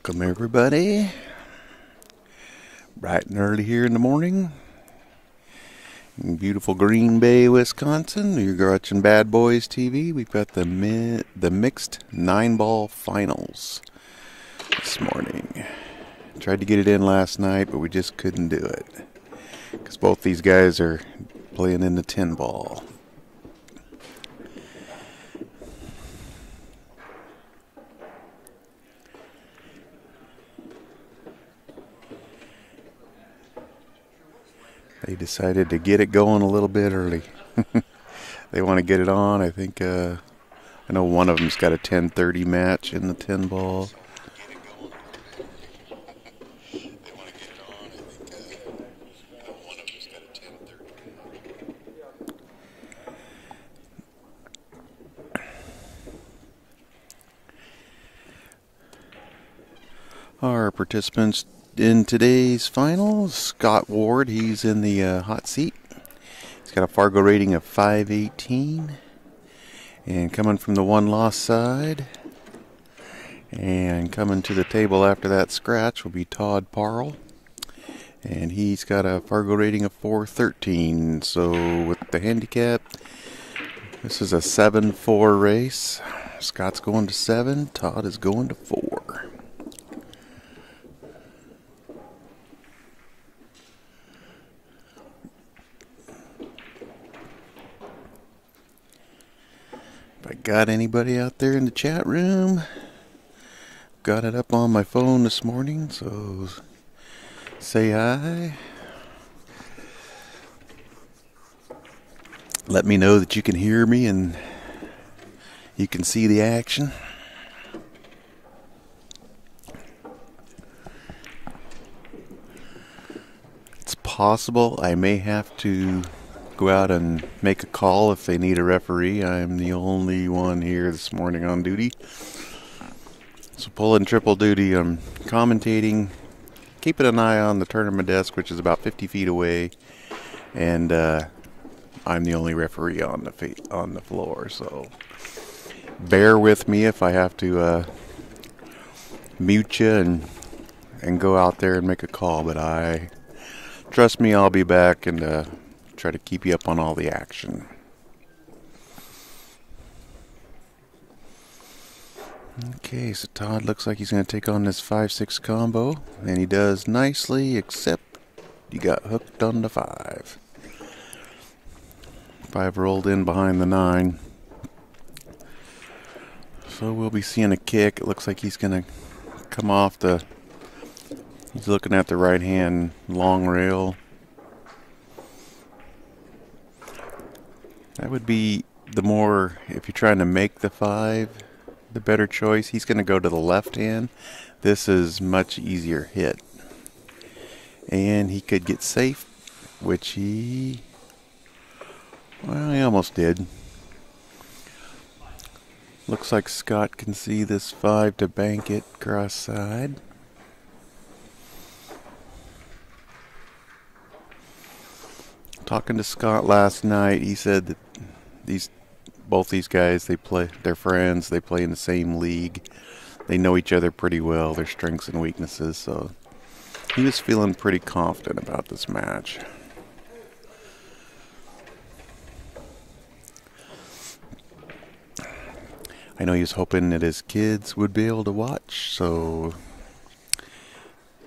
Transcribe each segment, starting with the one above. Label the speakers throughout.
Speaker 1: Welcome everybody, bright and early here in the morning in beautiful Green Bay, Wisconsin. You're watching Bad Boys TV. We've got the mixed 9-ball finals this morning. Tried to get it in last night, but we just couldn't do it because both these guys are playing in the 10-ball. They decided to get it going a little bit early. They want to get it on. I think I know one of them's got a 10:30 match in the 10-ball. Our participants in today's finals, Scott Ward, he's in the hot seat. He's got a Fargo rating of 518. And coming from the one-loss side, and coming to the table after that scratch will be Todd Paral. And he's got a Fargo rating of 413. So with the handicap, this is a 7-4 race. Scott's going to 7, Todd is going to 4. If I got anybody out there in the chat room, got it up on my phone this morning, so say hi. Let me know that you can hear me and you can see the action. It's possible I may have to go out and make a call if they need a referee. I'm the only one here this morning on duty. So pulling triple duty, I'm commentating, keeping an eye on the tournament desk, which is about 50 feet away, and I'm the only referee on the floor. So bear with me if I have to mute you and go out there and make a call, but trust me, I'll be back and try to keep you up on all the action. Okay, so Todd looks like he's going to take on this 5-6 combo, and he does nicely, except you got hooked on the 5. 5 rolled in behind the 9. So we'll be seeing a kick. It looks like he's going to come off he's looking at the right hand long rail. That would be if you're trying to make the 5, the better choice. He's going to go to the left hand. This is much easier hit. And he could get safe, which he almost did. Looks like Scott can see this 5 to bank it cross side. Talking to Scott last night, he said that both these guys, they're friends, they play in the same league. They know each other pretty well, their strengths and weaknesses, so he was feeling pretty confident about this match. I know he was hoping that his kids would be able to watch, so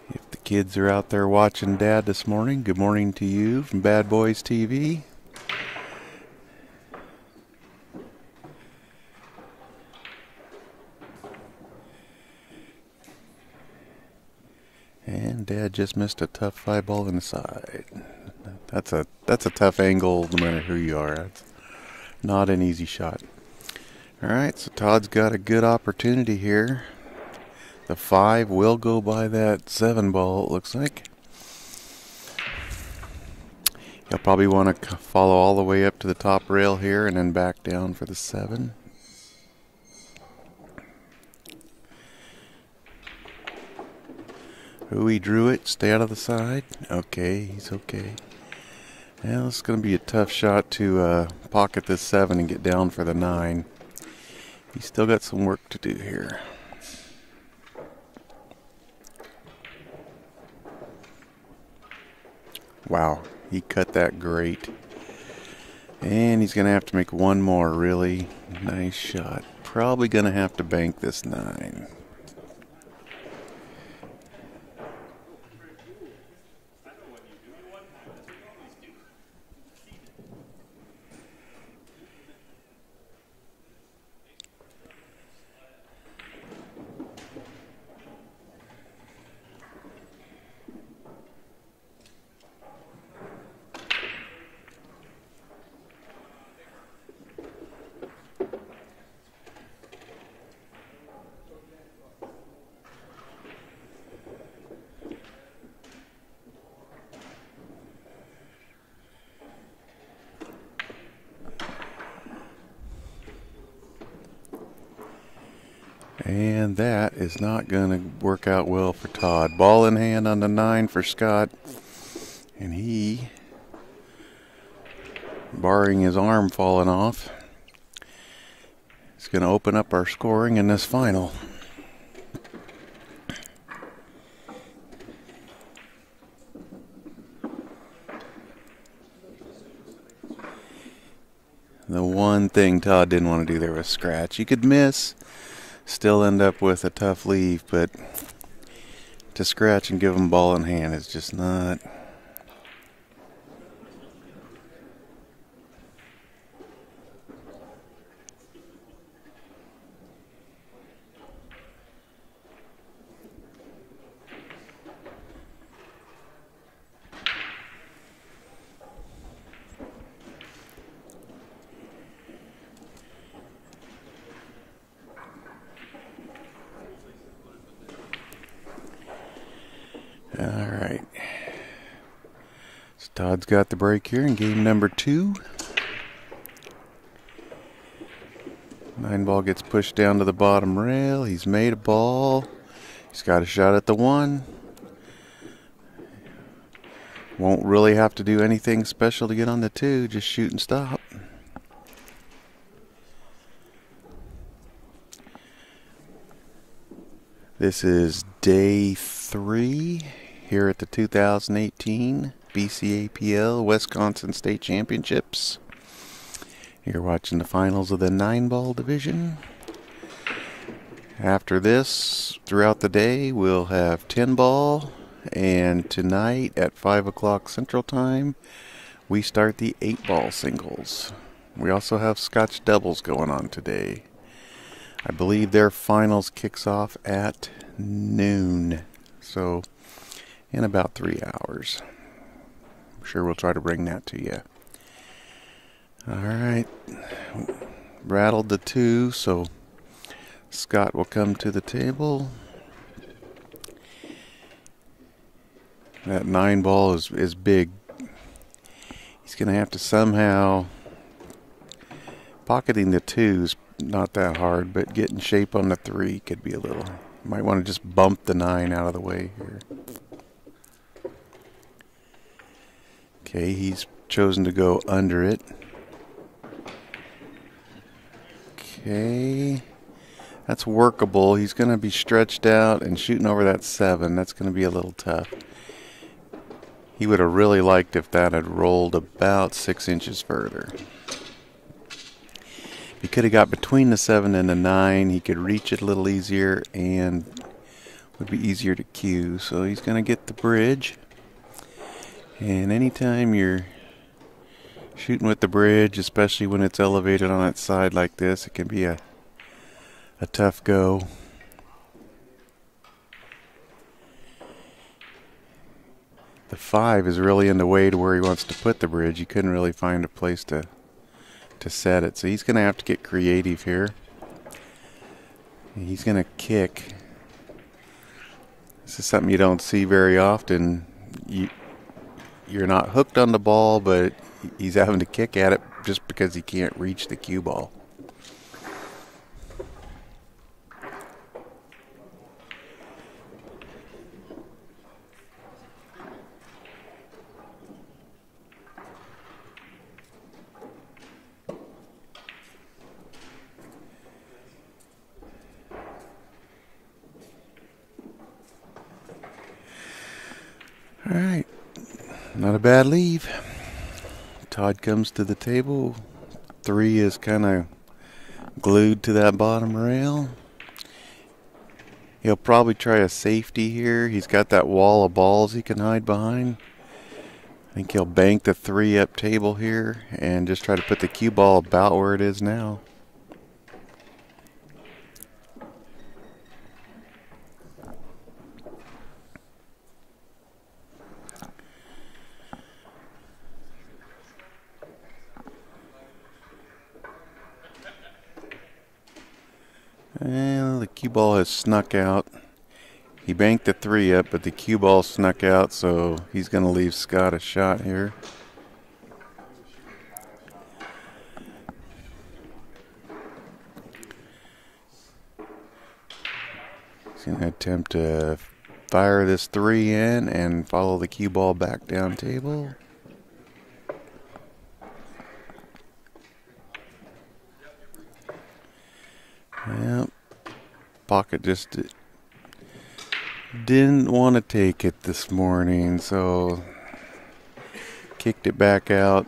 Speaker 1: if the kids are out there watching Dad this morning, good morning to you from Bad Boys TV. And Dad just missed a tough 5-ball in the side. That's a tough angle no matter who you are. That's not an easy shot. Alright, so Todd's got a good opportunity here. The 5 will go by that 7-ball, it looks like. He'll probably want to follow all the way up to the top rail here and then back down for the 7. Ooh, he drew it. Stay out of the side. Okay, he's okay. Well, it's going to be a tough shot to pocket this 7 and get down for the 9. He's still got some work to do here. Wow, he cut that great. And he's going to have to make one more really nice shot. Probably going to have to bank this 9. And that is not going to work out well for Todd. Ball in hand on the 9 for Scott. And he, barring his arm falling off, is going to open up our scoring in this final. The one thing Todd didn't want to do there was scratch. You could miss, still end up with a tough leave, but to scratch and give him ball in hand is just not. All right. So Todd's got the break here in game number 2. 9 ball gets pushed down to the bottom rail. He's made a ball. He's got a shot at the 1. Won't really have to do anything special to get on the 2. Just shoot and stop. This is day 3 here at the 2018 BCAPL Wisconsin State Championships. You're watching the finals of the 9-ball division. After this, throughout the day, we'll have 10-ball. And tonight at 5 o'clock Central Time, we start the 8-ball singles. We also have Scotch doubles going on today. I believe their finals kicks off at noon, so in about 3 hours. I'm sure we'll try to bring that to you. All right, rattled the 2, so Scott will come to the table. That 9 ball is big. He's going to have to somehow, pocketing the 2's not that hard, but getting shape on the 3 could be a little. Might want to just bump the 9 out of the way here. Okay, he's chosen to go under it. Okay, that's workable. He's going to be stretched out and shooting over that 7. That's going to be a little tough. He would have really liked if that had rolled about 6 inches further. He could have got between the 7 and the 9. He could reach it a little easier and would be easier to cue. So he's going to get the bridge. And anytime you're shooting with the bridge, especially when it's elevated on its side like this, it can be a tough go. The 5 is really in the way to where he wants to put the bridge. He couldn't really find a place to set it. So he's going to have to get creative here. He's going to kick. This is something you don't see very often. You're not hooked on the ball, but he's having to kick at it just because he can't reach the cue ball. All right, Not a bad leave. Todd comes to the table. 3 is kind of glued to that bottom rail. He'll probably try a safety here. He's got that wall of balls he can hide behind. I think he'll bank the 3 up table here and just try to put the cue ball about where it is now. And the cue ball has snuck out. He banked the 3 up, but the cue ball snuck out, so he's going to leave Scott a shot here. He's going to attempt to fire this 3 in and follow the cue ball back down table. Yep. Pocket just didn't want to take it this morning, so kicked it back out.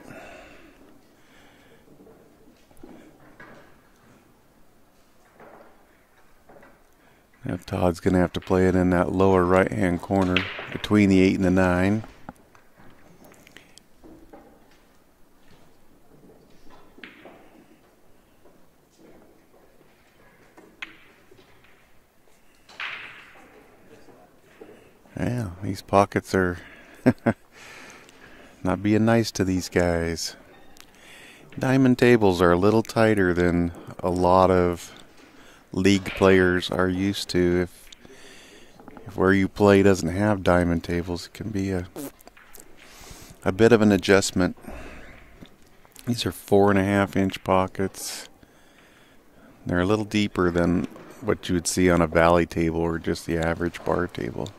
Speaker 1: Now Todd's going to have to play it in that lower right-hand corner between the 8 and the 9. Yeah, these pockets are not being nice to these guys. Diamond tables are a little tighter than a lot of league players are used to. If where you play doesn't have diamond tables, it can be a bit of an adjustment. These are 4.5-inch pockets. They're a little deeper than what you would see on a valley table or just the average bar table.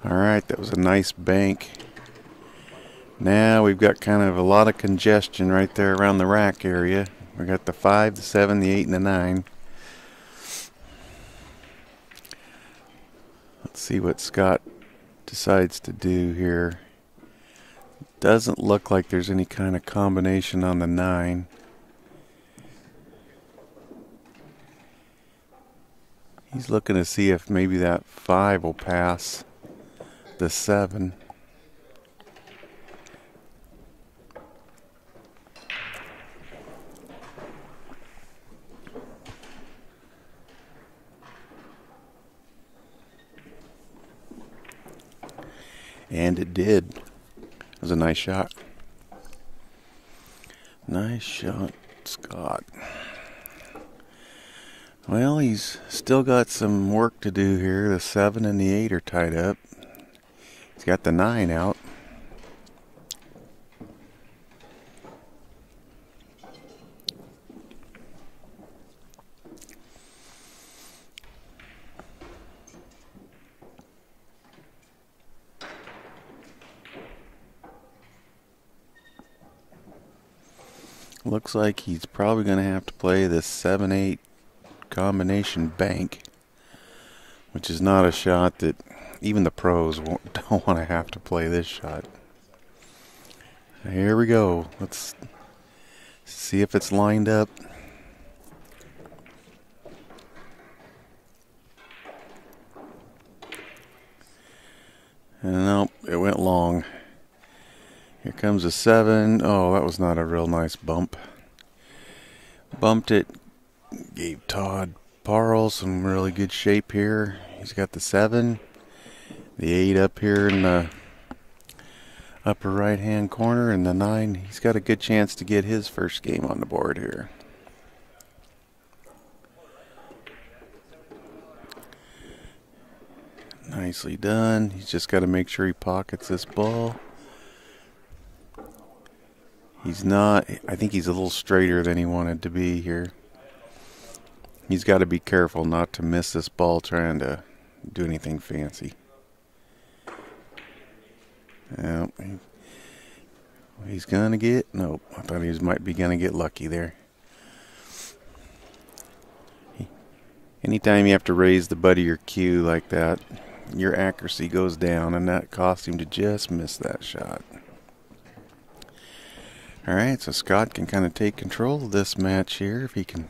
Speaker 1: Alright, that was a nice bank. Now we've got kind of a lot of congestion right there around the rack area. We got the 5, the 7, the 8, and the 9. Let's see what Scott decides to do here. Doesn't look like there's any kind of combination on the 9. He's looking to see if maybe that 5 will pass the 7. And it did. It was a nice shot. Nice shot, Scott. Well, he's still got some work to do here. The 7 and the 8 are tied up. He's got the 9 out. Looks like he's probably going to have to play the 7-8 combination bank, which is not a shot that even the pros don't want to have to play this shot. Here we go. Let's see if it's lined up. And nope, it went long. Here comes a 7. Oh, that was not a real nice bump. Bumped it. Gave Todd Paral some really good shape here. He's got the 7. The 8 up here in the upper right hand corner, and the 9. He's got a good chance to get his first game on the board here. Nicely done. He's just got to make sure he pockets this ball. He's not, I think he's a little straighter than he wanted to be here. He's got to be careful not to miss this ball trying to do anything fancy. He's gonna get, nope, I thought he might be gonna get lucky there. Anytime you have to raise the butt of your cue like that, your accuracy goes down, and that cost him to just miss that shot. Alright, so Scott can kind of take control of this match here if he can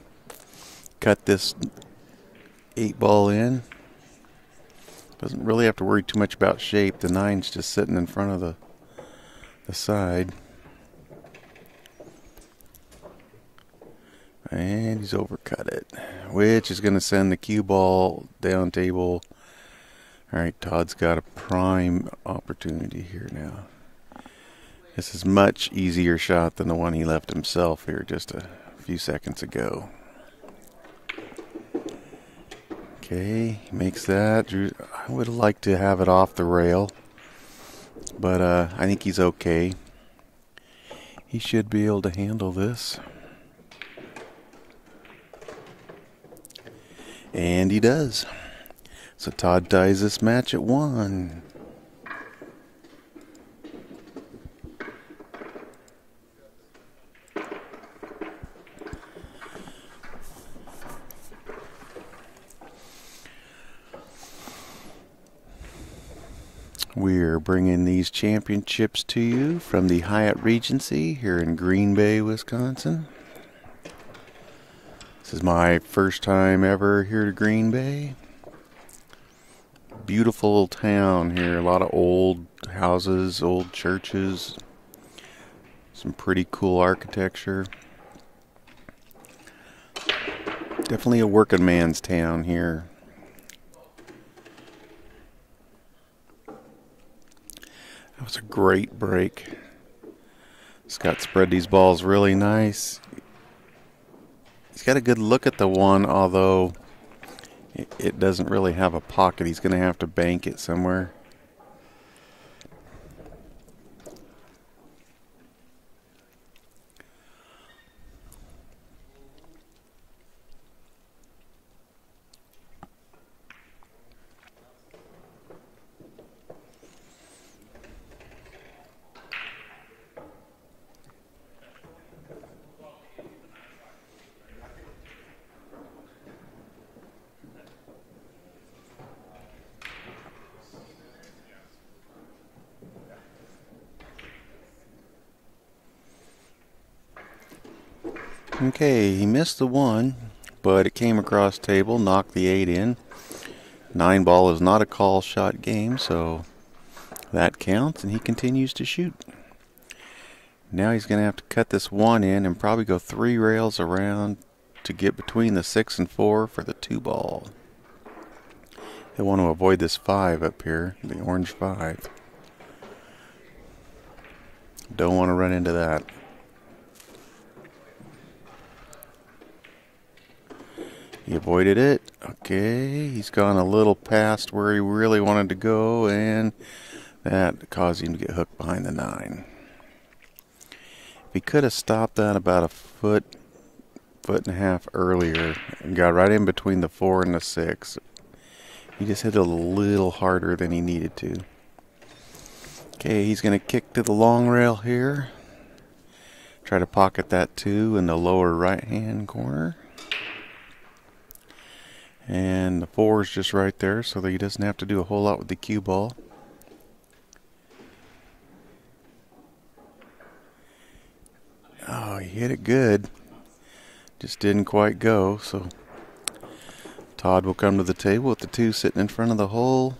Speaker 1: cut this 8-ball in. Doesn't really have to worry too much about shape. The 9's just sitting in front of the side. And he's overcut it, which is going to send the cue ball down table. Alright, Todd's got a prime opportunity here now. This is much easier shot than the one he left himself here just a few seconds ago. Okay, he makes that. I would have liked to have it off the rail, but I think he's okay. He should be able to handle this. And he does. So Todd ties this match at 1. We're bringing these championships to you from the Hyatt Regency here in Green Bay, Wisconsin. This is my first time ever here to Green Bay. Beautiful town here. A lot of old houses, old churches. Some pretty cool architecture. Definitely a working man's town here. That was a great break. Scott spread these balls really nice. He's got a good look at the one, although it doesn't really have a pocket. He's going to have to bank it somewhere. Okay, he missed the 1, but it came across table, knocked the 8 in. 9-ball is not a call shot game, so that counts, and he continues to shoot. Now he's going to have to cut this 1 in and probably go 3 rails around to get between the 6 and 4 for the 2-ball. They want to avoid this 5 up here, the orange 5. Don't want to run into that. He avoided it. Okay, he's gone a little past where he really wanted to go, and that caused him to get hooked behind the 9. If he could have stopped that about a foot and a half earlier and got right in between the 4 and the 6, he just hit it a little harder than he needed to. Okay, he's going to kick to the long rail here. Try to pocket that 2 in the lower right-hand corner. And the 4 is just right there, so that he doesn't have to do a whole lot with the cue ball. Oh, he hit it good. Just didn't quite go, so Todd will come to the table with the 2 sitting in front of the hole.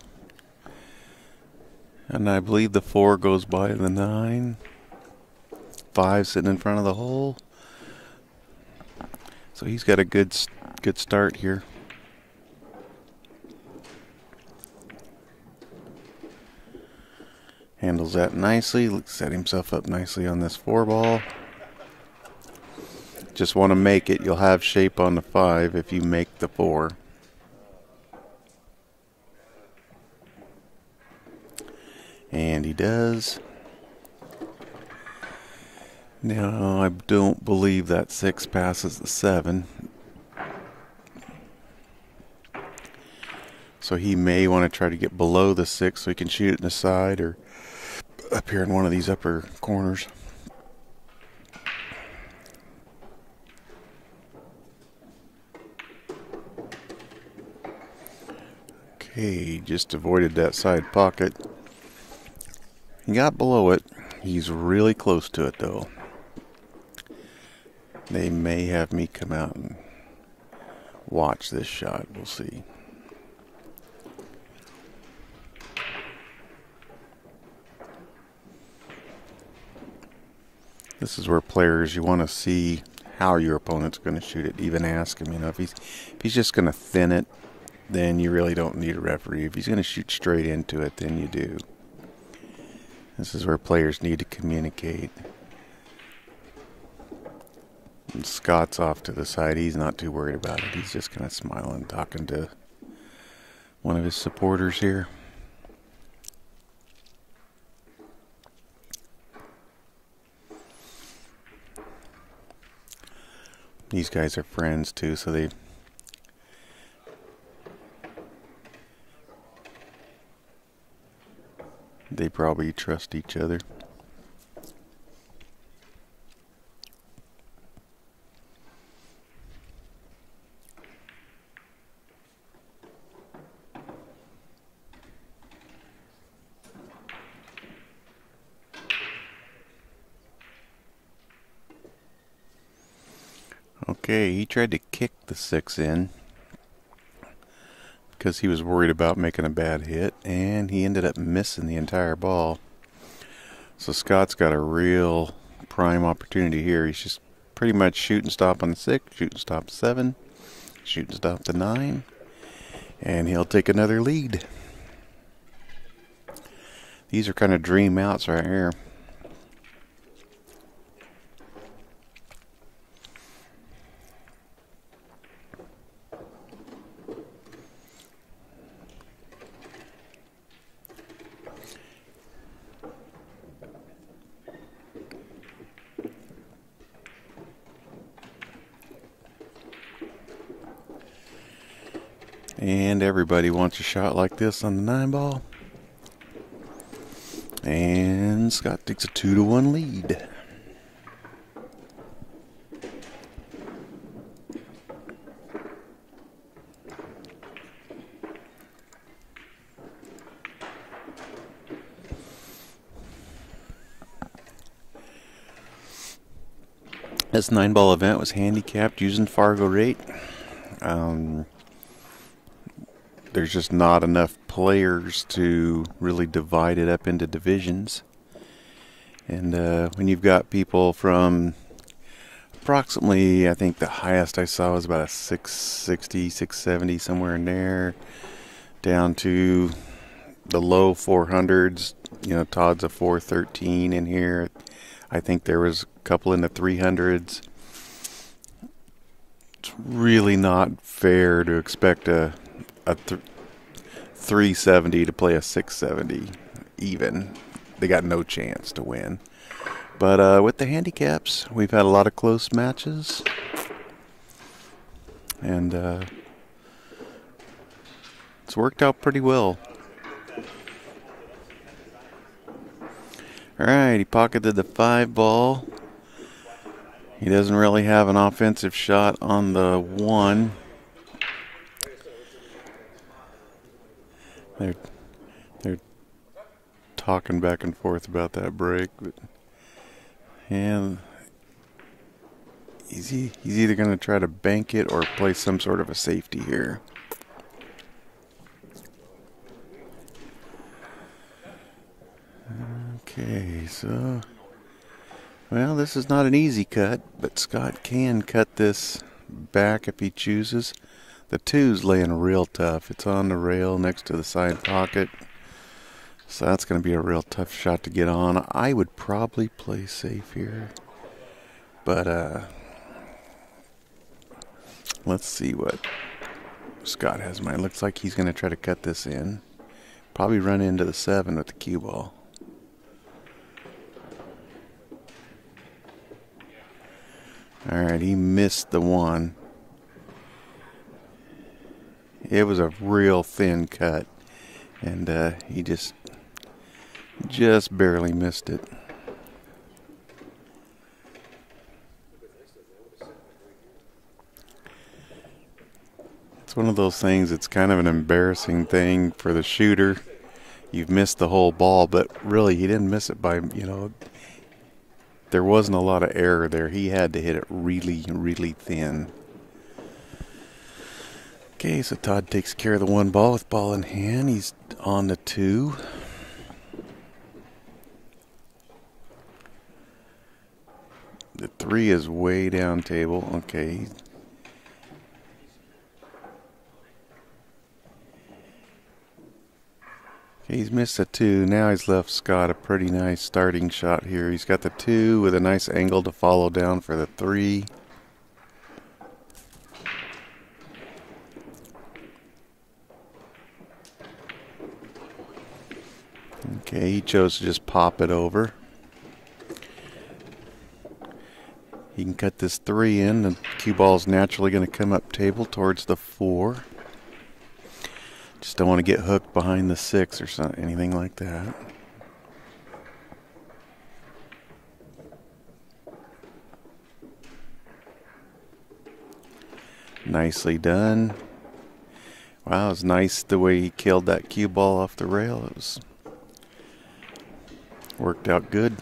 Speaker 1: And I believe the 4 goes by the 9. 5 sitting in front of the hole. So he's got a good start here. Handles that nicely. Set himself up nicely on this 4-ball. Just want to make it. You'll have shape on the 5 if you make the 4. And he does. Now, I don't believe that 6 passes the 7. So he may want to try to get below the 6 so he can shoot it in the side or up here in one of these upper corners. Okay, just avoided that side pocket. He got below it. He's really close to it though. They may have me come out and watch this shot. We'll see. This is where players, you want to see how your opponent's going to shoot it. Even ask him, if he's just going to thin it, then you really don't need a referee. If he's going to shoot straight into it, then you do. This is where players need to communicate. And Scott's off to the side. He's not too worried about it. He's just kind of smiling, talking to one of his supporters here. These guys are friends too, so they probably trust each other. Okay, he tried to kick the 6 in because he was worried about making a bad hit, and he ended up missing the entire ball. So Scott's got a real prime opportunity here. He's just pretty much shoot and stop on the 6, shoot and stop 7, shoot and stop the 9, and he'll take another lead. These are kind of dream outs right here. And everybody wants a shot like this on the 9 ball. And Scott takes a 2-1 lead. This 9-ball event was handicapped using Fargo rate. There's just not enough players to really divide it up into divisions. And when you've got people from approximately, I think the highest I saw was about a 660, 670, somewhere in there, down to the low 400s. Todd's a 413 in here. I think there was a couple in the 300s. It's really not fair to expect a 370 to play a 670 even. They got no chance to win. But with the handicaps, we've had a lot of close matches. And it's worked out pretty well. Alright, he pocketed the 5 ball. He doesn't really have an offensive shot on the 1. They're talking back and forth about that break, and he's either going to try to bank it or play some sort of a safety here. Okay, so well, this is not an easy cut, but Scott can cut this back if he chooses. The 2's laying real tough. It's on the rail next to the side pocket. So that's going to be a real tough shot to get on. I would probably play safe here. But let's see what Scott has in mind. Looks like he's going to try to cut this in. Probably run into the 7 with the cue ball. Alright, he missed the 1. It was a real thin cut, and he just barely missed it. It's It's one of those things, it's kind of an embarrassing thing for the shooter. You've missed the whole ball, but really he didn't miss it by, there wasn't a lot of error there. He had to hit it really, really thin. Okay, so Todd takes care of the one ball with ball in hand. He's on to two. The three is way down table. Okay. He's missed a two. Now he's left Scott a pretty nice starting shot here. He's got the two with a nice angle to follow down for the three. Okay, he chose to just pop it over. He can cut this three in. The cue ball is naturally going to come up table towards the four. Just don't want to get hooked behind the six or something, anything like that. Nicely done. Wow, it was nice the way he killed that cue ball off the rail. It was worked out good.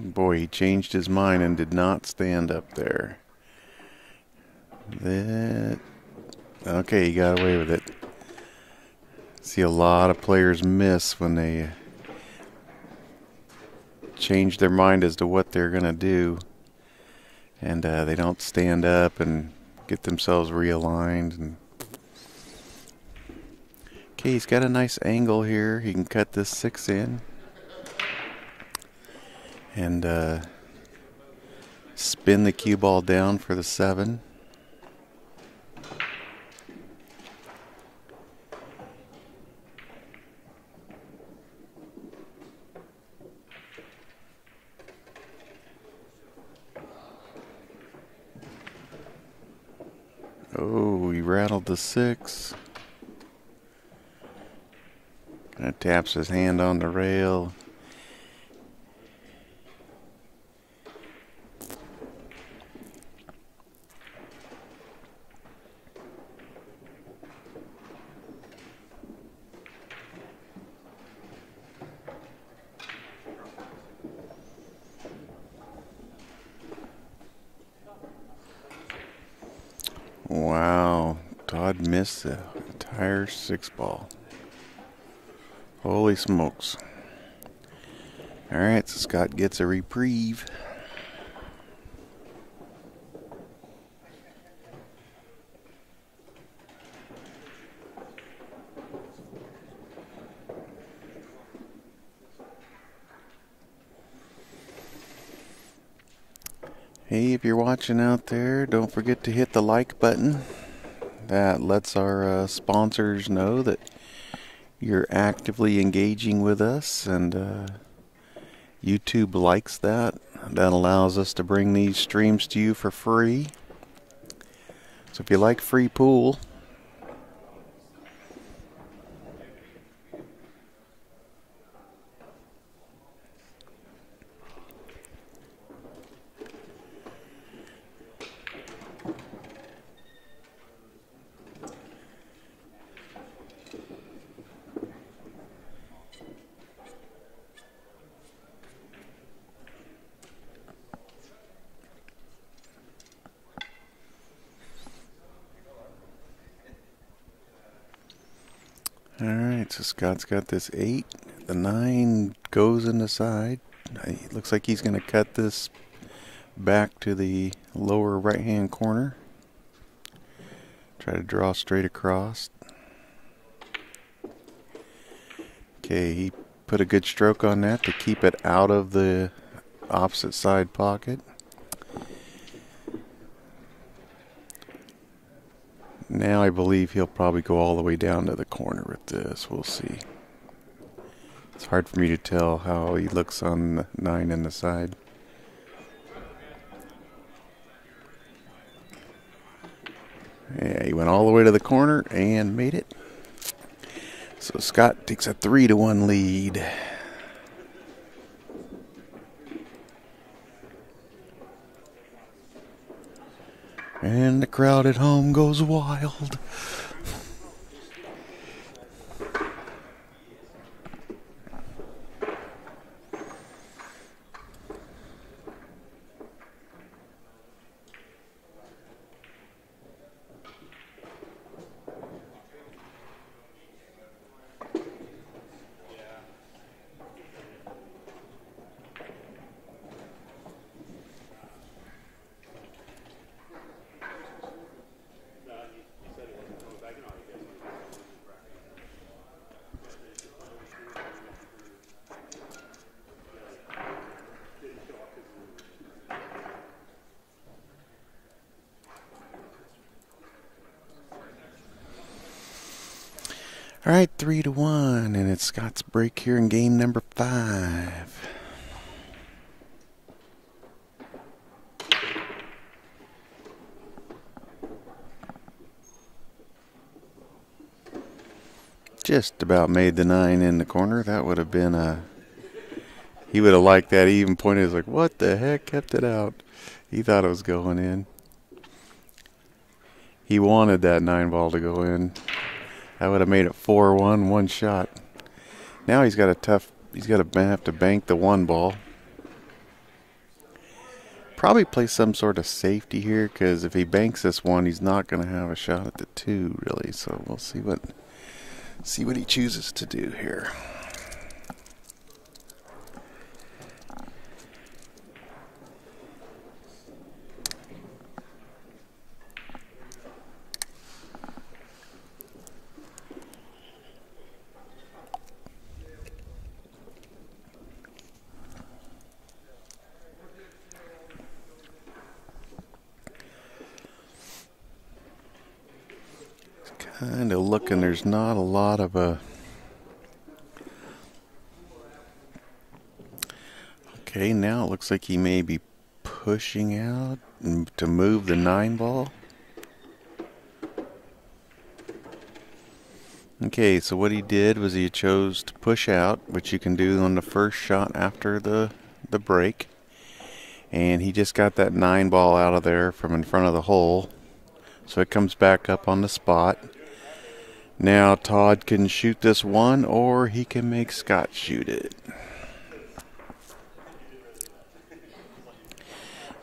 Speaker 1: Boy, he changed his mind and did not stand up there. Okay, he got away with it. See a lot of players miss when they change their mind as to what they're going to do. And they don't stand up and get themselves realigned. Okay, he's got a nice angle here. He can cut this six in. And spin the cue ball down for the seven. Oh, he rattled the six. Kind of taps his hand on the rail. Wow, Todd missed the entire six ball. Holy smokes. Alright, so Scott gets a reprieve. Hey, if you're watching out there, don't forget to hit the like button. That lets our sponsors know that you're actively engaging with us, and YouTube likes that. That allows us to bring these streams to you for free. So if you like free pool, alright, so Scott's got this 8. The 9 goes in the side. It looks like he's going to cut this back to the lower right hand corner. Try to draw straight across. Okay, he put a good stroke on that to keep it out of the opposite side pocket. Now I believe he'll probably go all the way down to the corner with this. We'll see. It's hard for me to tell how he looks on the 9 in the side. Yeah, he went all the way to the corner and made it. So Scott takes a 3-1 lead. And the crowd at home goes wild. All right, 3-1, and it's Scott's break here in game number 5. Just about made the 9 in the corner. That would have been a... He would have liked that. He even pointed, like, what the heck, kept it out. He thought it was going in. He wanted that 9 ball to go in. That would have made it 4-1, one shot. Now he's got to have to bank the 1 ball. Probably play some sort of safety here, because if he banks this 1, he's not going to have a shot at the 2, really. So we'll see what he chooses to do here. Kind of looking, there's not a lot of a... Okay, now it looks like he may be pushing out to move the 9 ball. Okay, so what he did was he chose to push out, which you can do on the first shot after the break. And he just got that 9 ball out of there from in front of the hole. So it comes back up on the spot. Now Todd can shoot this 1, or he can make Scott shoot it.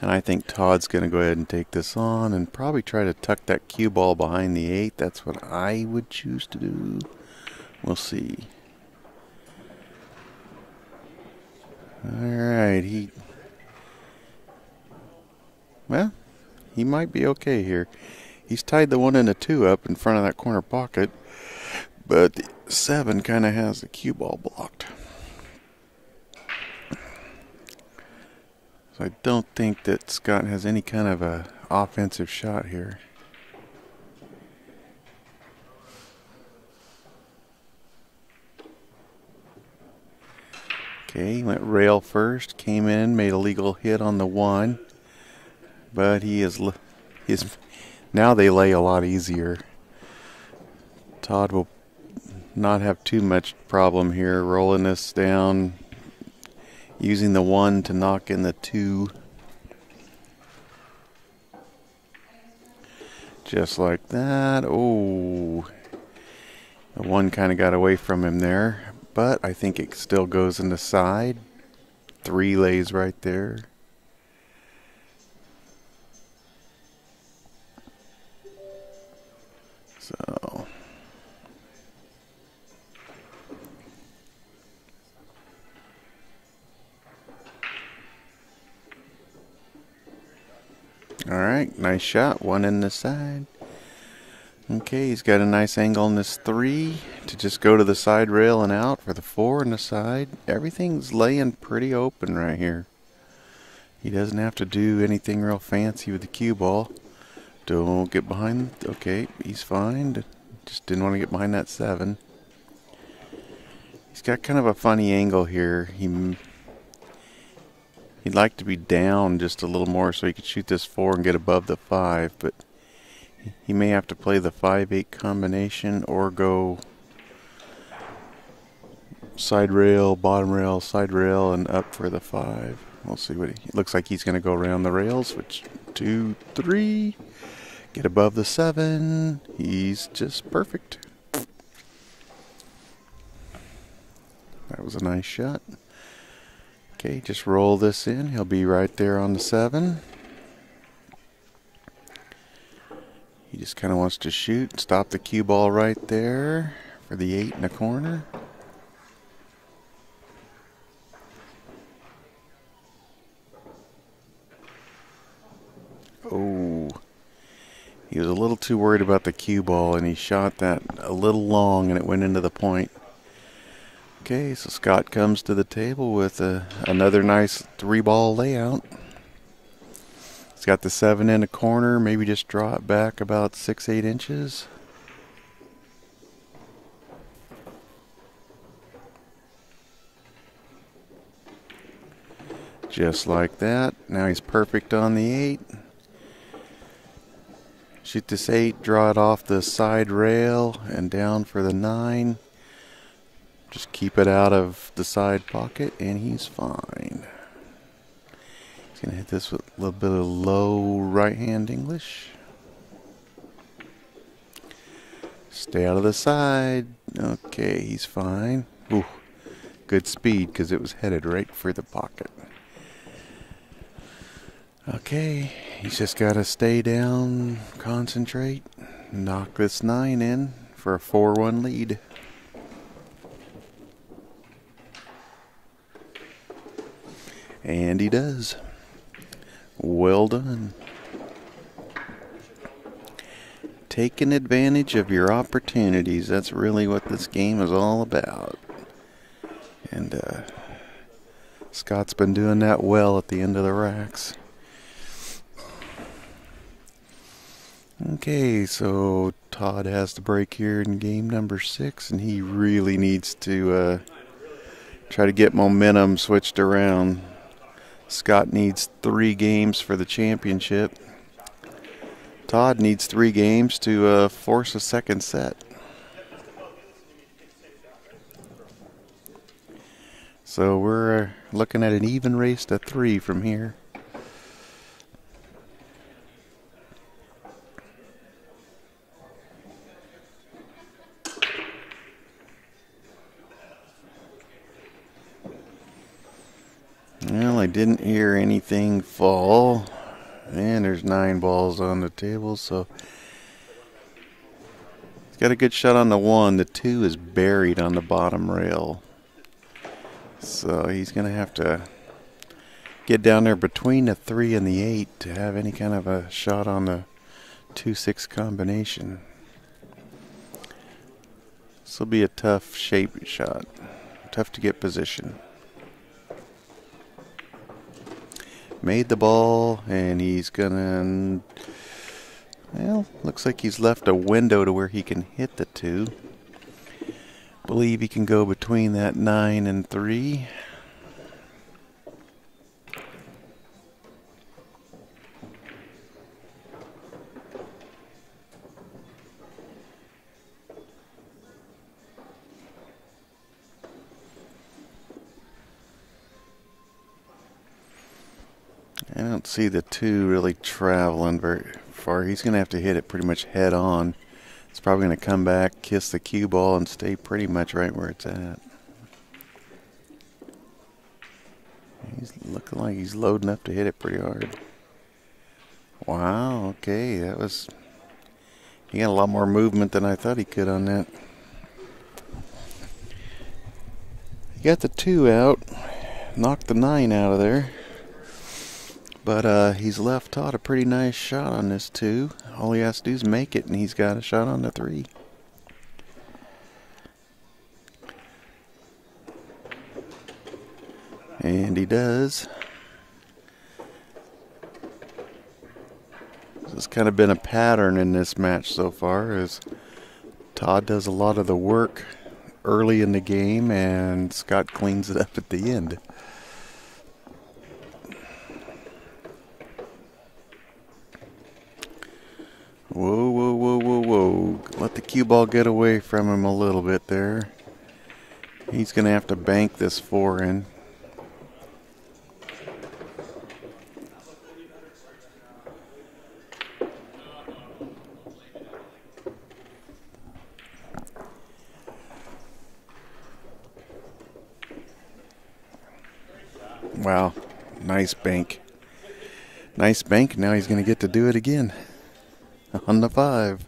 Speaker 1: And I think Todd's going to go ahead and take this on and probably try to tuck that cue ball behind the 8. That's what I would choose to do. We'll see. Alright, well, he might be okay here. He's tied the 1 and the 2 up in front of that corner pocket, but the 7 kind of has the cue ball blocked. So I don't think that Scott has any kind of a offensive shot here. Okay, he went rail first, came in, made a legal hit on the 1, but now they lay a lot easier. Todd will not have too much problem here, rolling this down, using the 1 to knock in the 2. Just like that. Oh, the 1 kind of got away from him there, but I think it still goes in the side. 3 lays right there. So alright, nice shot. 1 in the side. Okay, he's got a nice angle on this 3 to just go to the side rail and out for the 4 in the side. Everything's laying pretty open right here. He doesn't have to do anything real fancy with the cue ball. Don't get behind. Okay, he's fine. Just didn't want to get behind that 7. He's got kind of a funny angle here. He'd like to be down just a little more so he could shoot this 4 and get above the 5, but He may have to play the 5-8 combination or go side rail, bottom rail, side rail, and up for the 5. We'll see what it looks like. He's going to go around the rails, which 2, 3, get above the 7. He's just perfect. That was a nice shot. Okay, just roll this in. He'll be right there on the 7. He just kind of wants to shoot. Stop the cue ball right there for the 8 in the corner. Oh, he was a little too worried about the cue ball, and he shot that a little long, and it went into the point. Okay, so Scott comes to the table with another nice 3-ball layout. He's got the 7 in the corner, maybe just draw it back about 6-8 inches. Just like that. Now he's perfect on the 8. Shoot this 8, draw it off the side rail and down for the 9. Just keep it out of the side pocket and he's fine. He's going to hit this with a little bit of low right hand English. Stay out of the side. Okay, he's fine. Ooh, good speed because it was headed right for the pocket. Okay, he's just got to stay down, concentrate, knock this 9 in for a 4-1 lead. And he does. Well done. Taking advantage of your opportunities. That's really what this game is all about. And Scott's been doing that well at the end of the racks. Okay, so Todd has the break here in game number 6, and he really needs to try to get momentum switched around. Scott needs 3 games for the championship. Todd needs 3 games to force a second set. So we're looking at an even race to 3 from here. Well, I didn't hear anything fall. And there's 9 balls on the table, so he's got a good shot on the 1. The 2 is buried on the bottom rail. So he's going to have to get down there between the 3 and the 8 to have any kind of a shot on the 2-6 combination. This will be a tough shape shot. Tough to get position. Made the ball, and he's gonna, well, looks like he's left a window to where he can hit the 2. Believe he can go between that 9 and 3. I don't see the 2 really traveling very far. He's going to have to hit it pretty much head on. It's probably going to come back, kiss the cue ball, and stay pretty much right where it's at. He's looking like he's loading up to hit it pretty hard. Wow, okay, that was... He got a lot more movement than I thought he could on that. He got the 2 out, knocked the 9 out of there. But he's left Todd a pretty nice shot on this 2. All he has to do is make it, and he's got a shot on the 3. And he does. This has kind of been a pattern in this match so far, as Todd does a lot of the work early in the game, and Scott cleans it up at the end. Whoa, cue ball get away from him a little bit there. He's going to have to bank this 4 in. Wow, nice bank. Nice bank. Now he's going to get to do it again on the 5.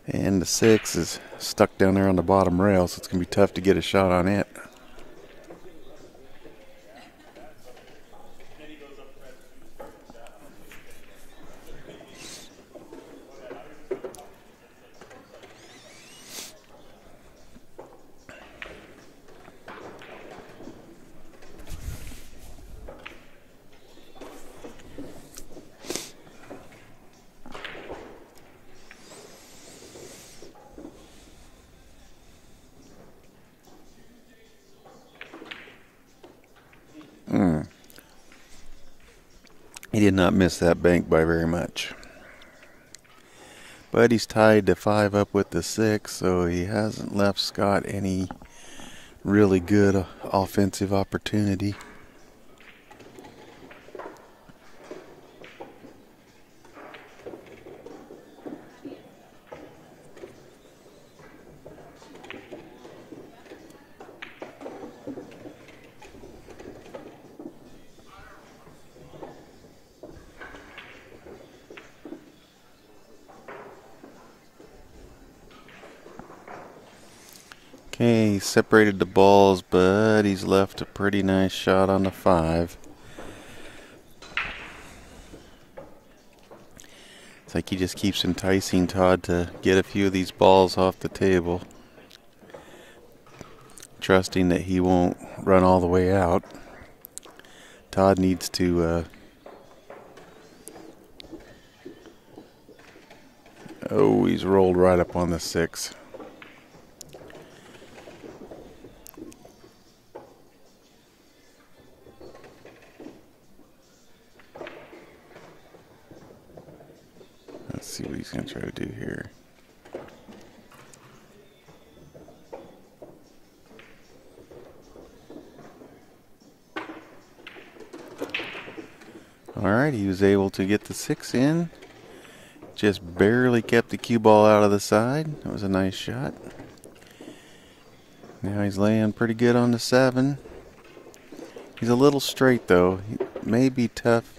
Speaker 1: And the 6 is stuck down there on the bottom rail, so it's going to be tough to get a shot on it. He did not miss that bank by very much. But he's tied to 5 up with the 6, so he hasn't left Scott any really good offensive opportunity. Okay, he separated the balls, but he's left a pretty nice shot on the 5. It's like he just keeps enticing Todd to get a few of these balls off the table, trusting that he won't run all the way out. Todd needs to oh, he's rolled right up on the 6. Let's see what he's going to try to do here. Alright, he was able to get the 6 in. Just barely kept the cue ball out of the side. That was a nice shot. Now he's laying pretty good on the 7. He's a little straight though. He may be tough.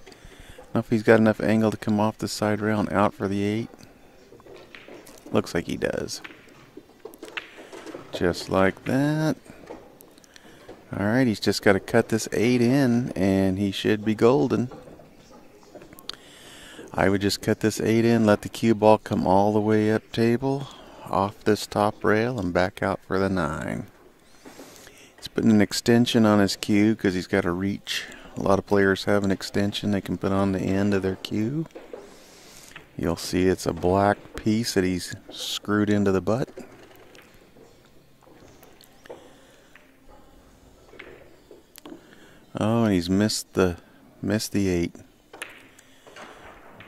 Speaker 1: I don't know if he's got enough angle to come off the side rail and out for the 8. Looks like he does. Just like that. Alright, he's just got to cut this 8 in and he should be golden. I would just cut this 8 in, let the cue ball come all the way up table, off this top rail, and back out for the 9. He's putting an extension on his cue because he's got a reach. A lot of players have an extension they can put on the end of their cue. You'll see it's a black piece that he's screwed into the butt. Oh, and he's missed the 8.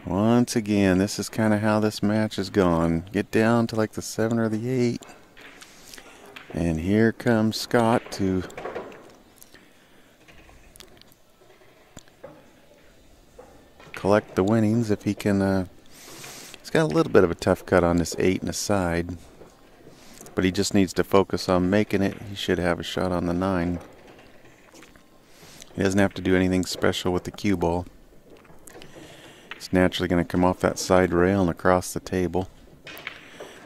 Speaker 1: Once again, this is kind of how this match has gone. Get down to like the 7 or the 8. And here comes Scott to collect the winnings if he can. He's got a little bit of a tough cut on this 8 and the side. But he just needs to focus on making it. He should have a shot on the 9. He doesn't have to do anything special with the cue ball. It's naturally going to come off that side rail and across the table.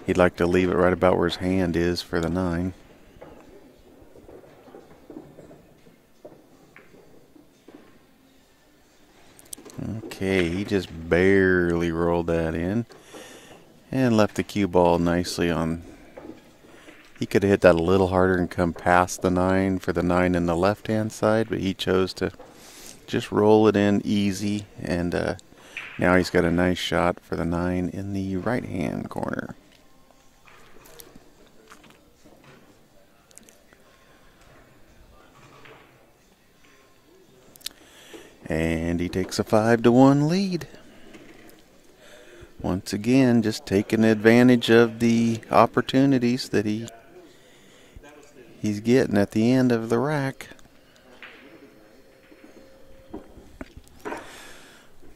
Speaker 1: He'd like to leave it right about where his hand is for the 9. Okay, he just barely rolled that in and left the cue ball nicely on. He could have hit that a little harder and come past the 9 for the 9 in the left hand side, but he chose to just roll it in easy, and now he's got a nice shot for the 9 in the right hand corner. And he takes a 5-1 lead. Once again, just taking advantage of the opportunities that he's getting at the end of the rack.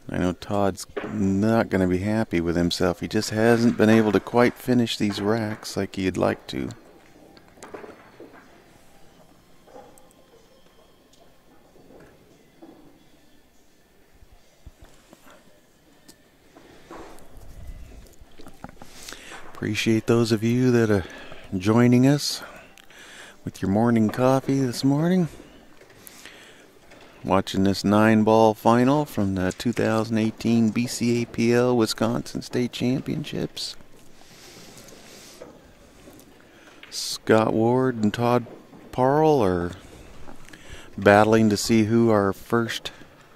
Speaker 1: I know Todd's not going to be happy with himself. He just hasn't been able to quite finish these racks like he'd like to. Appreciate those of you that are joining us with your morning coffee this morning. Watching this 9-ball final from the 2018 BCAPL Wisconsin State Championships. Scott Ward and Todd Paral are battling to see who our first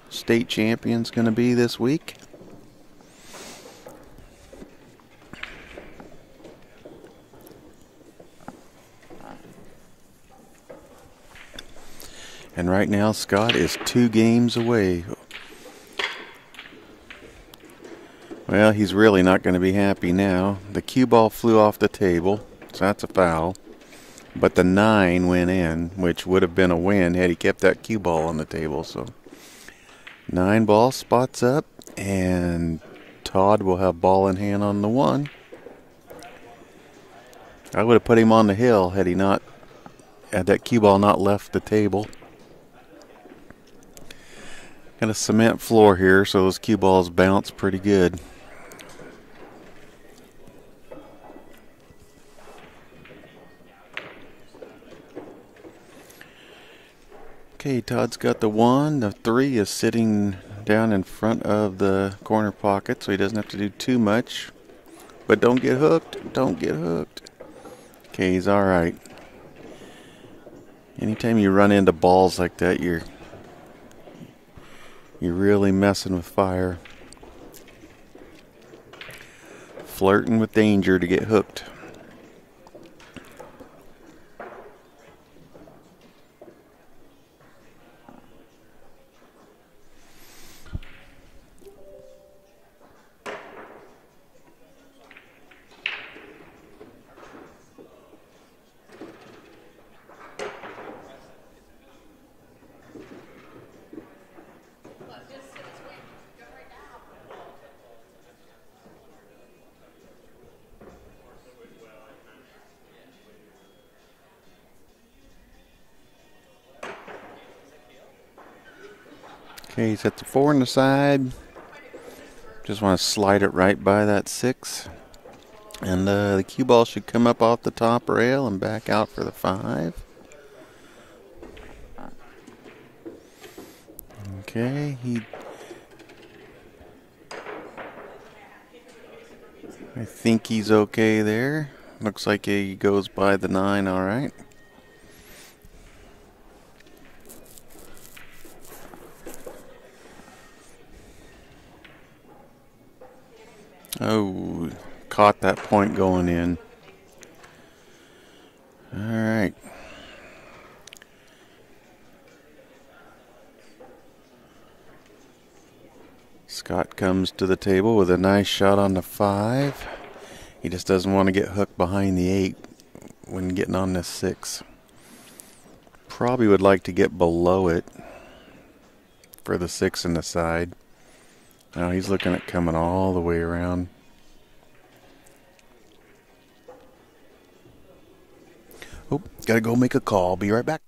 Speaker 1: state champion's going to be this week. And right now, Scott is 2 games away. Well, he's really not going to be happy now. The cue ball flew off the table, so that's a foul. But the 9 went in, which would have been a win had he kept that cue ball on the table. So 9-ball spots up, and Todd will have ball in hand on the 1. I would have put him on the hill had that cue ball not left the table. Got a cement floor here, so those cue balls bounce pretty good. Okay, Todd's got the 1. The 3 is sitting down in front of the corner pocket, so he doesn't have to do too much. But don't get hooked. Don't get hooked. Okay, he's all right. Anytime you run into balls like that, you're really messing with fire. Flirting with danger to get hooked. Okay, he's at the 4 on the side. Just want to slide it right by that 6. And the cue ball should come up off the top rail and back out for the 5. Okay, I think he's okay there. Looks like he goes by the 9, all right. Oh, caught that point going in. All right. Scott comes to the table with a nice shot on the 5. He just doesn't want to get hooked behind the 8 when getting on this 6. Probably would like to get below it for the 6 in the side. Now he's looking at coming all the way around. Oh, gotta go make a call. Be right back.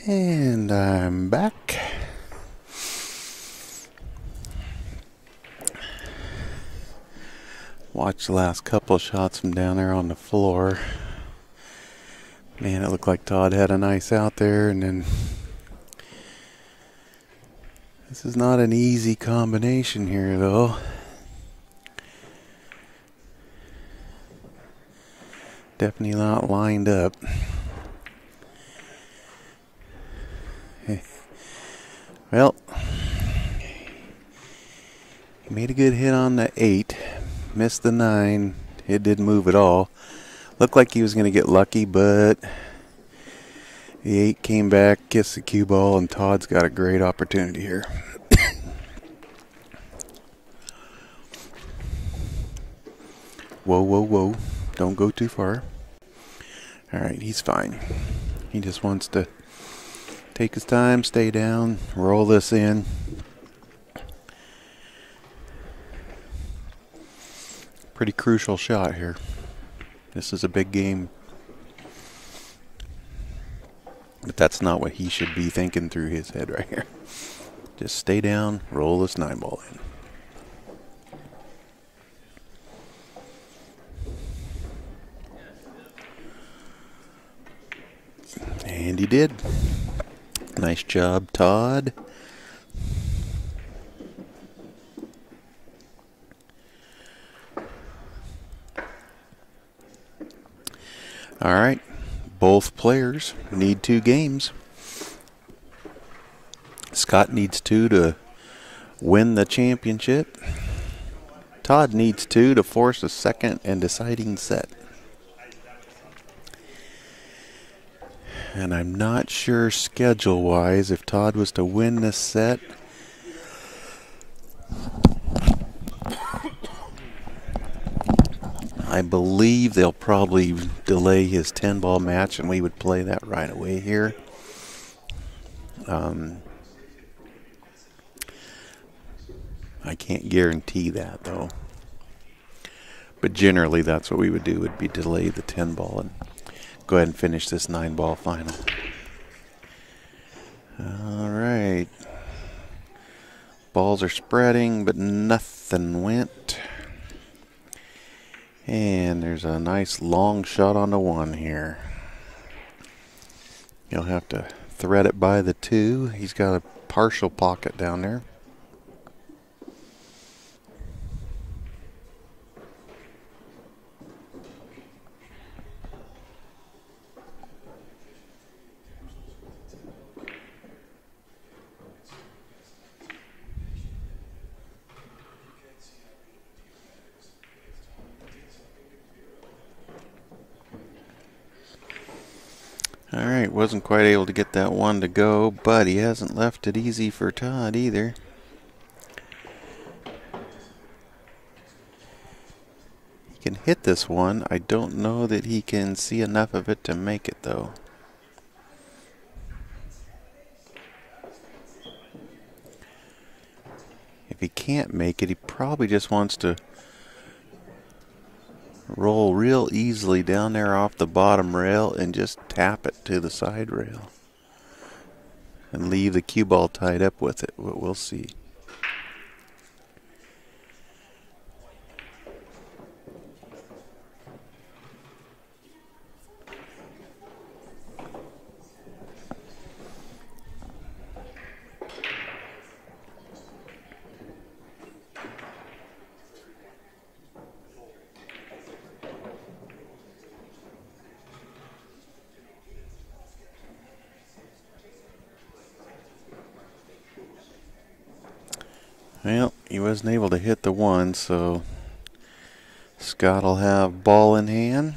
Speaker 1: And I'm back. Watch the last couple of shots from down there on the floor. Man, it looked like Todd had a nice out there, and then this is not an easy combination here, though. Definitely not lined up. Well, he made a good hit on the 8, missed the 9. It didn't move at all. Looked like he was going to get lucky, but the 8 came back, kissed the cue ball, and Todd's got a great opportunity here. Whoa, whoa, whoa. Don't go too far. All right, he's fine. He just wants to take his time, stay down, roll this in. Pretty crucial shot here. This is a big game. But that's not what he should be thinking through his head right here. Just stay down, roll this 9 ball in. And he did. Nice job, Todd. All right. Both players need 2 games. Scott needs 2 to win the championship. Todd needs 2 to force a second and deciding set. And I'm not sure schedule-wise if Todd was to win this set. I believe they'll probably delay his 10-ball match, and we would play that right away here. I can't guarantee that, though. But generally, that's what we would do, would be delay the 10-ball and go ahead and finish this 9-ball final. All right. Balls are spreading, but nothing went. And there's a nice long shot on the 1 here. You'll have to thread it by the 2. He's got a partial pocket down there. Alright, wasn't quite able to get that 1 to go, but he hasn't left it easy for Todd either. He can hit this 1. I don't know that he can see enough of it to make it, though. If he can't make it, he probably just wants to roll real easily down there off the bottom rail and just tap it to the side rail and leave the cue ball tied up with it. We'll see. Well, he wasn't able to hit the 1, so Scott will have ball in hand.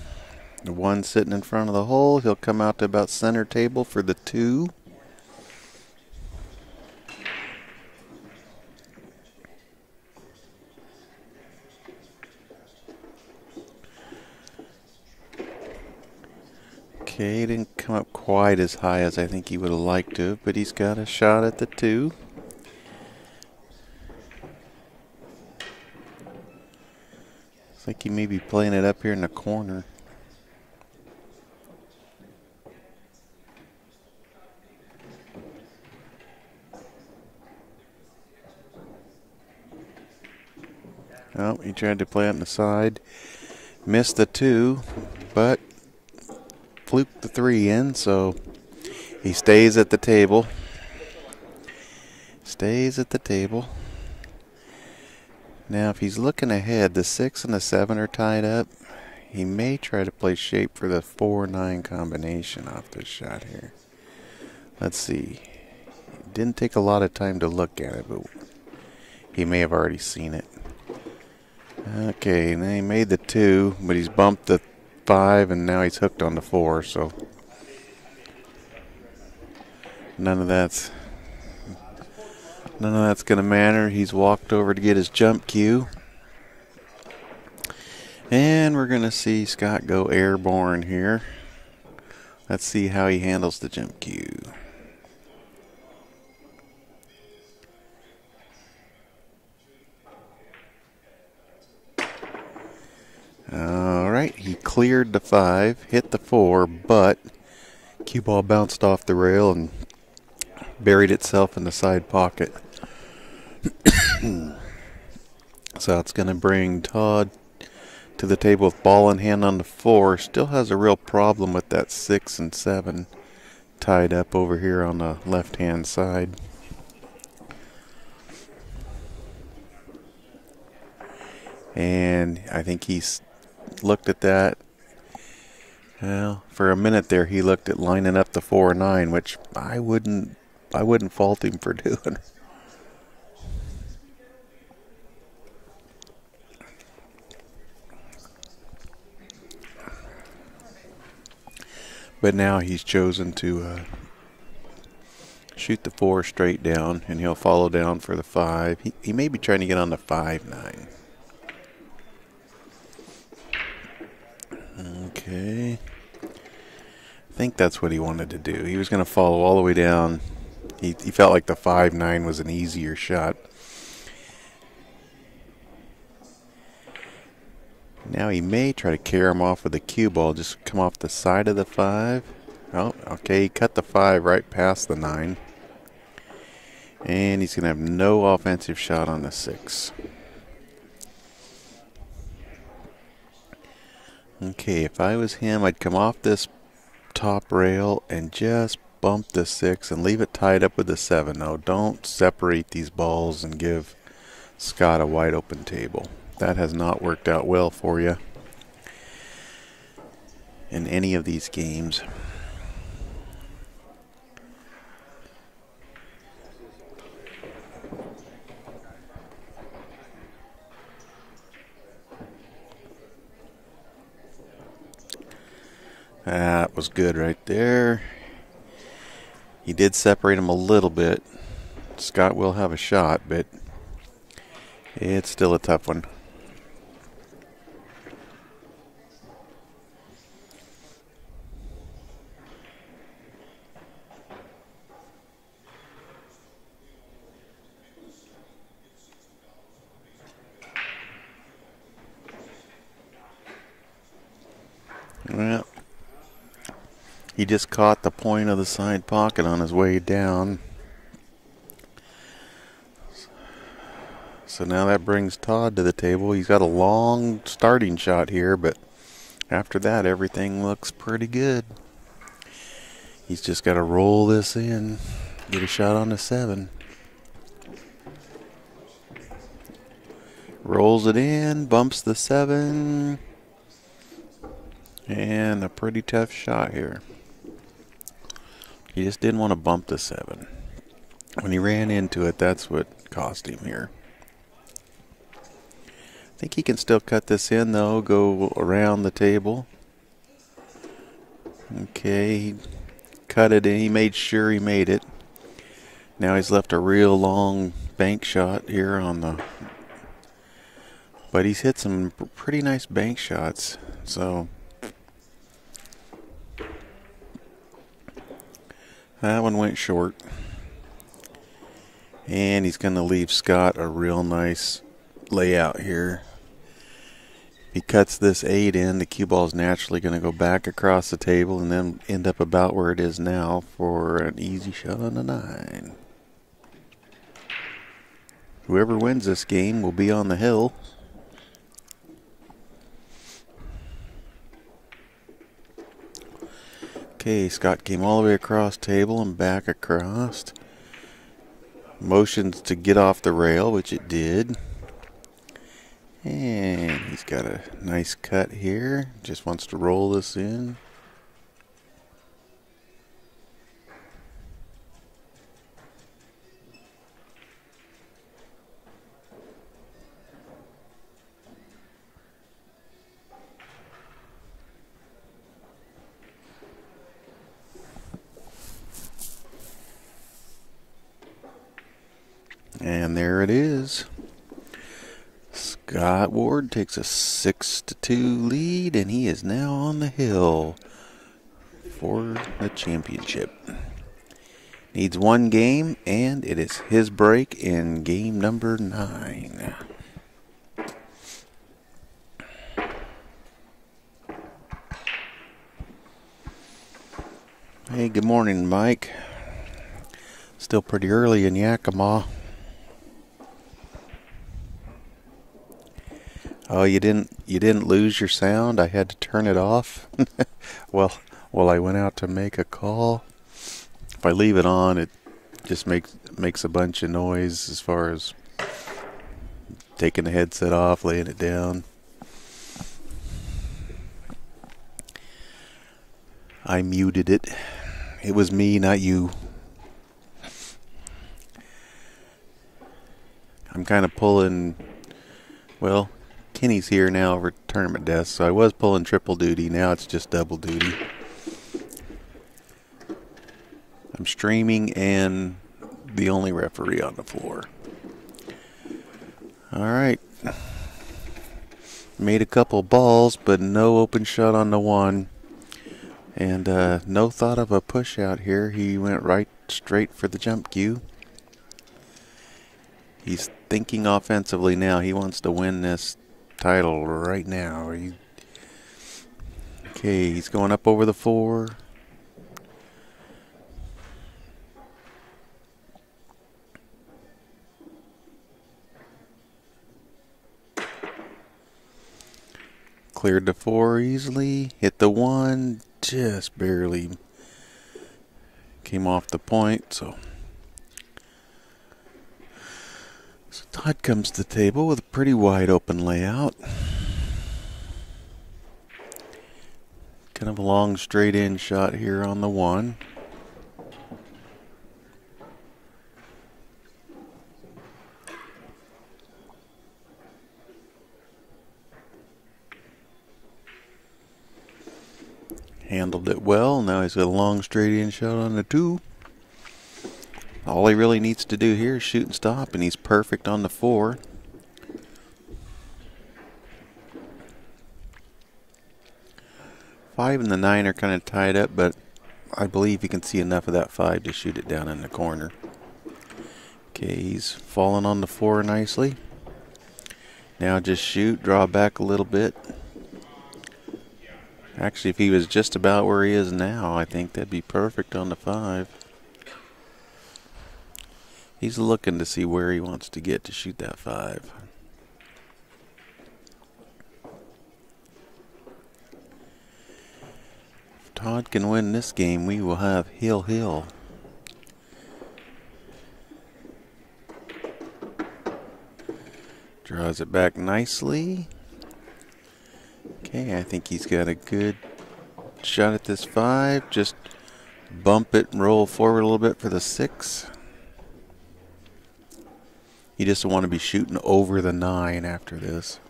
Speaker 1: The 1 sitting in front of the hole. He'll come out to about center table for the 2. Okay, didn't come up quite as high as I think he would have liked to, but he's got a shot at the 2. Looks like he may be playing it up here in the corner. Oh, he tried to play it on the side. Missed the 2, but fluked the 3 in, so he stays at the table. Stays at the table. Now, if he's looking ahead, the 6 and the 7 are tied up. He may try to play shape for the 4-9 combination off this shot here. Let's see. Didn't take a lot of time to look at it, but he may have already seen it. Okay, now he made the 2, but he's bumped the 5, and now he's hooked on the 4, so none of that's going to matter. He's walked over to get his jump cue. And we're going to see Scott go airborne here. Let's see how he handles the jump cue. Alright, he cleared the 5, hit the 4, but cue ball bounced off the rail and buried itself in the side pocket. So it's going to bring Todd to the table with ball in hand on the 4. Still has a real problem with that 6 and 7 tied up over here on the left hand side. And I think he's looked at that. Well, for a minute there he looked at lining up the 4-9, which I wouldn't fault him for doing. But now he's chosen to shoot the 4 straight down, and he'll follow down for the 5. He may be trying to get on the 5-9. Okay. I think that's what he wanted to do. He was going to follow all the way down. He felt like the 5-9 was an easier shot. Now he may try to carry him off with a cue ball, just come off the side of the 5. Oh, okay, he cut the 5 right past the 9. And he's going to have no offensive shot on the 6. Okay, if I was him, I'd come off this top rail and just bump the 6 and leave it tied up with the 7. No, don't separate these balls and give Scott a wide open table. That has not worked out well for you in any of these games. That was good right there. He did separate him a little bit. Scott will have a shot, but it's still a tough one. Well, he just caught the point of the side pocket on his way down. So now that brings Todd to the table. He's got a long starting shot here, but after that everything looks pretty good. He's just got to roll this in, get a shot on the 7. Rolls it in, bumps the 7. And a pretty tough shot here. He just didn't want to bump the 7. When he ran into it, that's what cost him here. I think he can still cut this in, though, go around the table. Okay, he cut it in. He made sure he made it. Now he's left a real long bank shot here on the... But he's hit some pretty nice bank shots, so... That one went short. And he's going to leave Scott a real nice layout here. He cuts this 8 in, the cue ball is naturally going to go back across the table and then end up about where it is now for an easy shot on the 9. Whoever wins this game will be on the hill. Okay, Scott came all the way across table and back across. Motions to get off the rail, which it did. And he's got a nice cut here. Just wants to roll this in. And there it is. Scott Ward takes a 6-2 lead, and he is now on the hill for the championship. Needs one game, and it is his break in game number 9. Hey, good morning, Mike. Still pretty early in Yakima. Oh, you didn't lose your sound? I had to turn it off. Well, I went out to make a call. If I leave it on, it just makes a bunch of noise as far as taking the headset off, laying it down. I muted it. It was me, not you. I'm kind of pulling, well, Kenny's here now over at tournament desk, so I was pulling triple duty. Now it's just double duty. I'm streaming and the only referee on the floor. All right. Made a couple balls, but no open shot on the one. And no thought of a push out here. He went right straight for the jump cue. He's thinking offensively now. He wants to win this title right now. Okay, he's going up over the 4. Cleared the 4 easily. Hit the 1. Just barely came off the point. So Todd comes to the table with a pretty wide open layout. Kind of a long straight in shot here on the 1. Handled it well. Now he's got a long straight in shot on the 2. All he really needs to do here is shoot and stop, and he's perfect on the 4. Five and the 9 are kind of tied up, but I believe you can see enough of that 5 to shoot it down in the corner. Okay, he's falling on the 4 nicely. Now just shoot, draw back a little bit. Actually, if he was just about where he is now, I think that'd be perfect on the 5. He's looking to see where he wants to get to shoot that 5. If Todd can win this game, we will have hill. Draws it back nicely. Okay, I think he's got a good shot at this 5. Just bump it and roll forward a little bit for the 6. You just want to be shooting over the 9 after this.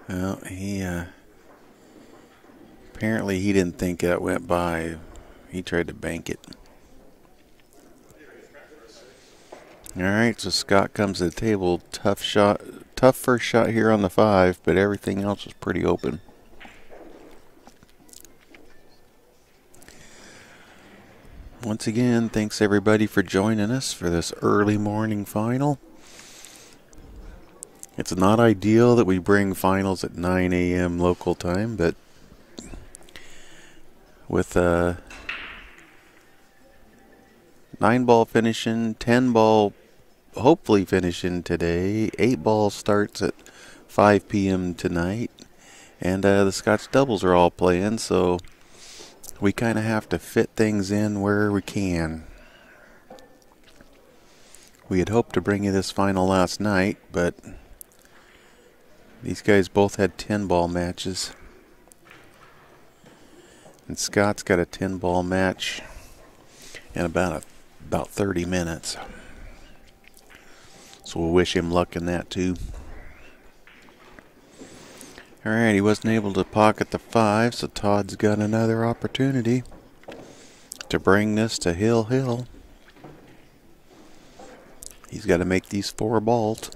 Speaker 1: Well, apparently he didn't think that went by. He tried to bank it. All right, so Scott comes to the table. Tough first shot here on the 5, but everything else was pretty open. Once again, thanks everybody for joining us for this early morning final. It's not ideal that we bring finals at 9 a.m. local time, but with 9-ball finishing, 10-ball hopefully finishing today, 8-ball starts at 5 p.m. tonight. And the Scotch doubles are all playing, so we kind of have to fit things in where we can. We had hoped to bring you this final last night, but these guys both had 10-ball matches. And Scott's got a 10-ball match in about 30 minutes. So we'll wish him luck in that too. Alright, he wasn't able to pocket the 5, so Todd's got another opportunity to bring this to Hill. He's got to make these 4 balls.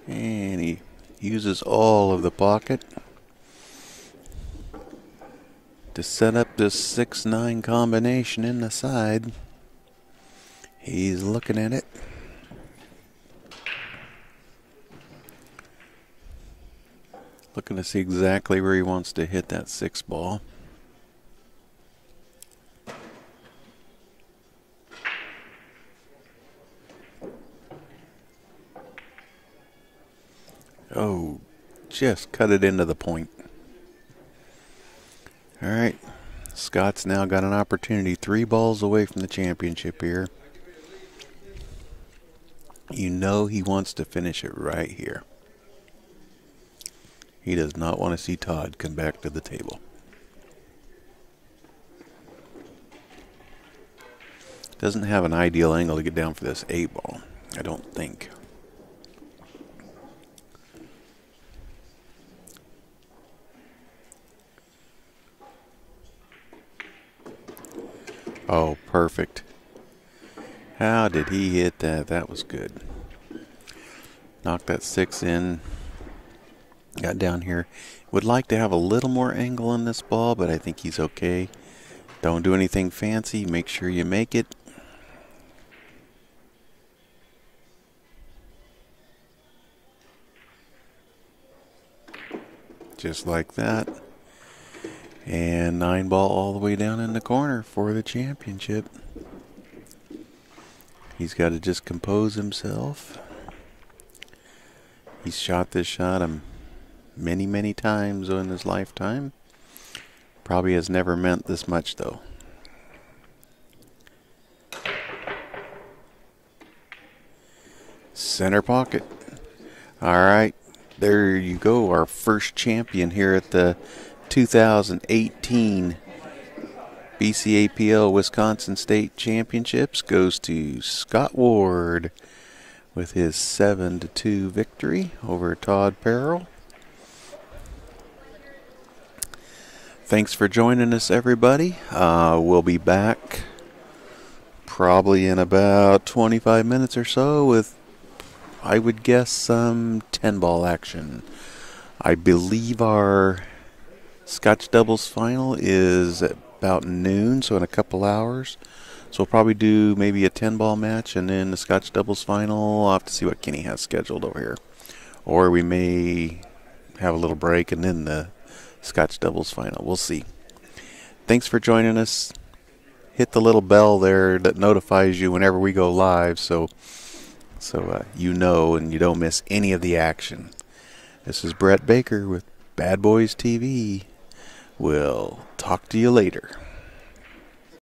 Speaker 1: And he uses all of the pocket to set up this 6-9 combination in the side. He's looking at it. Looking to see exactly where he wants to hit that 6 ball. Oh, just cut it into the point. Alright, Scott's now got an opportunity 3 balls away from the championship here. You know he wants to finish it right here. He does not want to see Todd come back to the table. Doesn't have an ideal angle to get down for this 8 ball, I don't think. Oh, perfect. How did he hit that? That was good. Knocked that 6 in. Got down here. Would like to have a little more angle on this ball, but I think he's okay. Don't do anything fancy. Make sure you make it. Just like that. And 9 ball all the way down in the corner for the championship. He's got to just compose himself. He's shot this shot many times in his lifetime. Probably has never meant this much though. Center pocket. Alright, there you go. Our first champion here at the 2018 BCAPL Wisconsin State Championships goes to Scott Ward with his 7-2 victory over Todd Paral. Thanks for joining us, everybody. We'll be back probably in about 25 minutes or so with, I would guess, some 10-ball action. I believe our Scotch doubles final is about noon, so in a couple hours. So we'll probably do maybe a 10-ball match and then the Scotch doubles final. I'll have to see what Kenny has scheduled over here. Or we may have a little break and then the Scotch doubles final. We'll see. Thanks for joining us. Hit the little bell there that notifies you whenever we go live so you know and you don't miss any of the action. This is Brett Baker with BadBoys TV. We'll talk to you later.